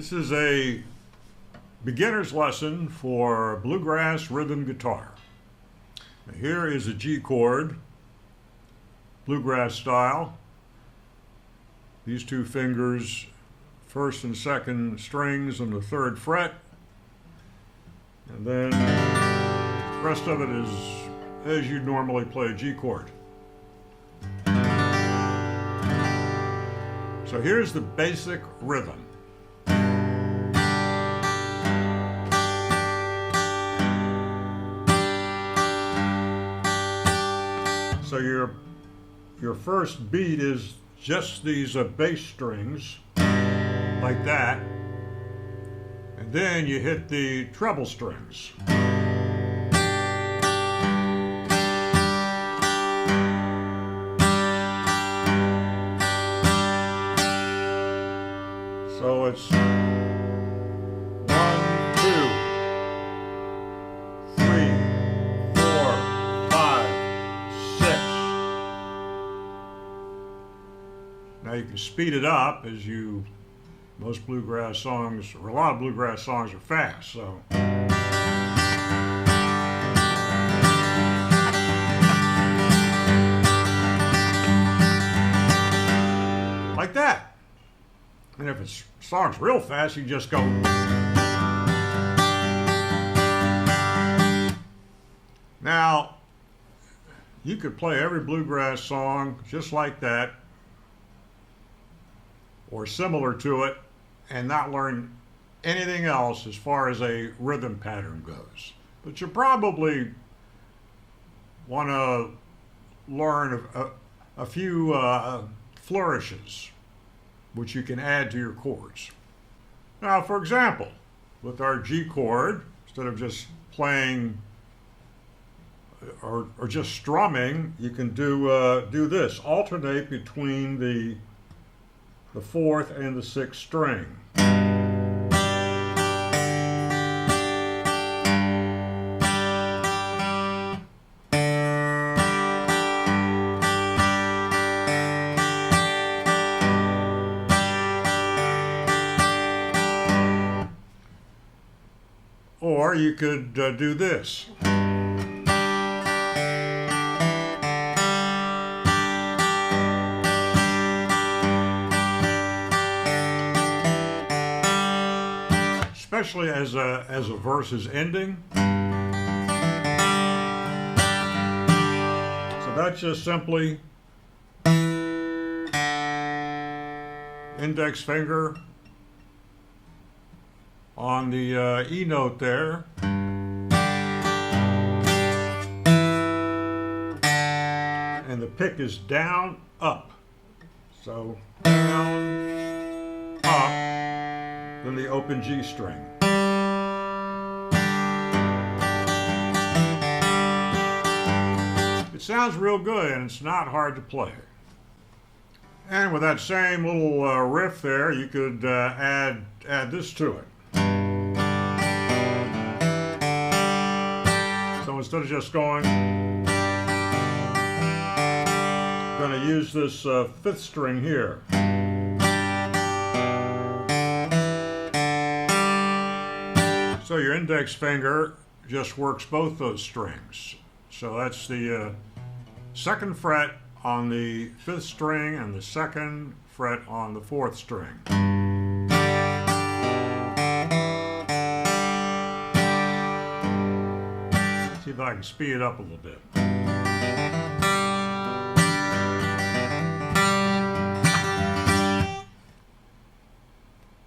This is a beginner's lesson for bluegrass rhythm guitar. Now here is a G chord, bluegrass style. These two fingers, first and second strings on the third fret. And then the rest of it is as you'd normally play a G chord. So here's the basic rhythm. So your first beat is just these bass strings, like that, and then you hit the treble strings. So it's 1, 2, 3, 4, 5, 6. Now you can speed it up as most bluegrass songs, or a lot of bluegrass songs are fast, so. Like that. And if it's song's real fast, you just go. Now, you could play every bluegrass song just like that, or similar to it, and not learn anything else as far as a rhythm pattern goes. But you probably want to learn a few flourishes, which you can add to your chords. Now, for example, with our G chord, instead of just playing or just strumming, you can do this. Alternate between the fourth and the sixth string. Or you could do this. Especially as a verse is ending. So that's just simply index finger on the E note there. And the pick is down, up. So down, up, then the open G string. It sounds real good and it's not hard to play. And with that same little riff there, you could add this to it. So instead of just going, I'm going to use this fifth string here. So your index finger just works both those strings. So that's the second fret on the fifth string and the second fret on the fourth string. See if I can speed it up a little bit.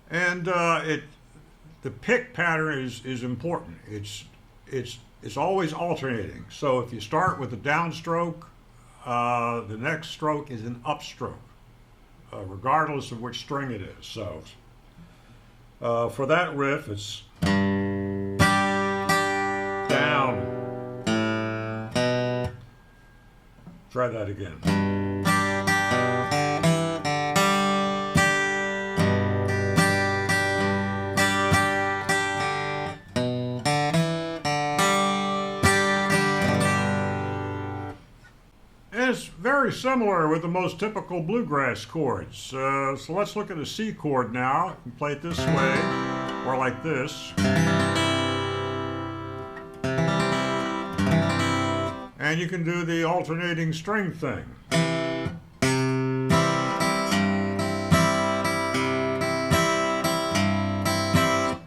And the pick pattern is important. It's always alternating. So if you start with a downstroke, the next stroke is an upstroke, regardless of which string it is. So for that riff, it's down. Try that again. And it's very very similar with the most typical bluegrass chords. So let's look at a C chord now. You can play it this way, or like this. And you can do the alternating string thing.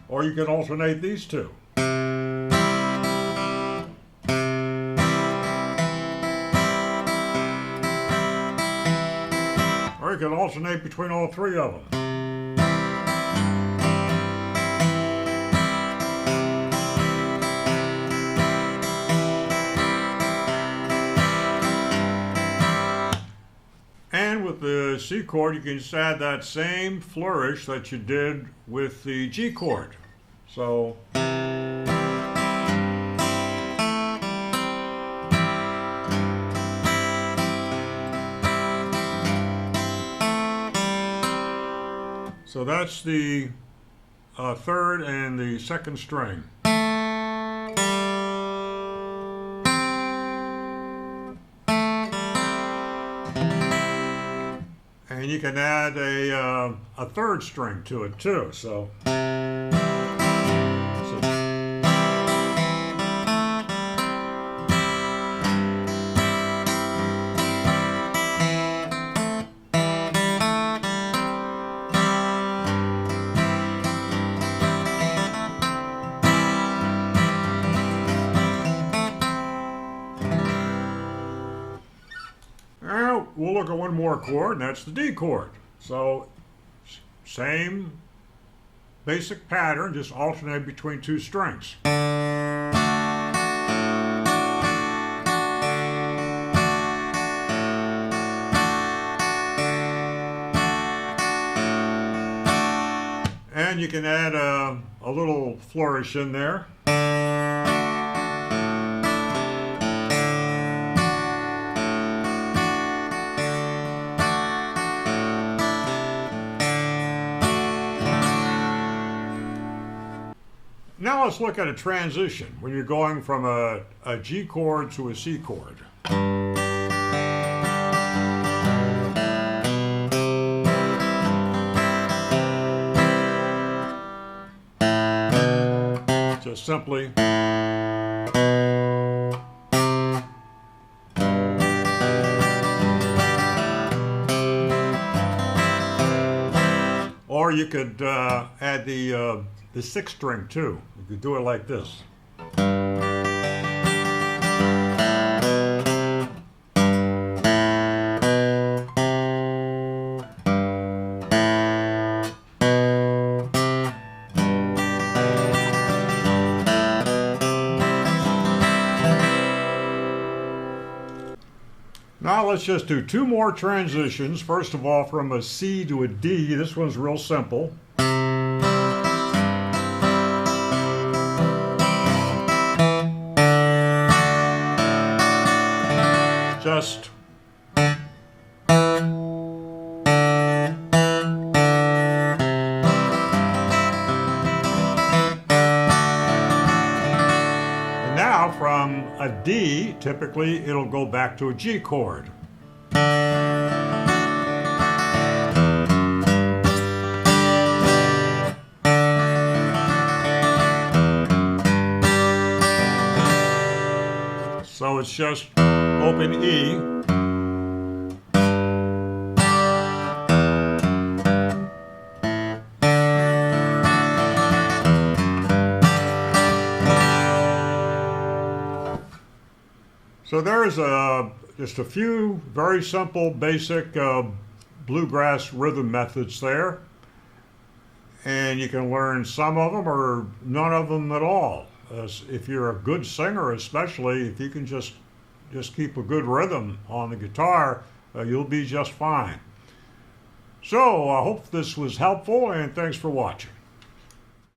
Or you can alternate these two. Or you can alternate between all three of them. And with the C chord, you can just add that same flourish that you did with the G chord. So that's the third and the second string. And you can add a third string to it too. So now we'll look at one more chord, and that's the D chord. So same basic pattern, just alternate between two strings. And you can add a little flourish in there. Now let's look at a transition when you're going from a G chord to a C chord. Just simply or you could add the sixth string too. You could do it like this. Now let's just do two more transitions. First of all, from a C to a D. This one's real simple. Just and now from a D, typically it'll go back to a G chord. So it's just open E. So there's just a few very simple, basic bluegrass rhythm methods there. And you can learn some of them or none of them at all. If you're a good singer, especially, if you can just keep a good rhythm on the guitar, you'll be just fine. So I hope this was helpful, and thanks for watching.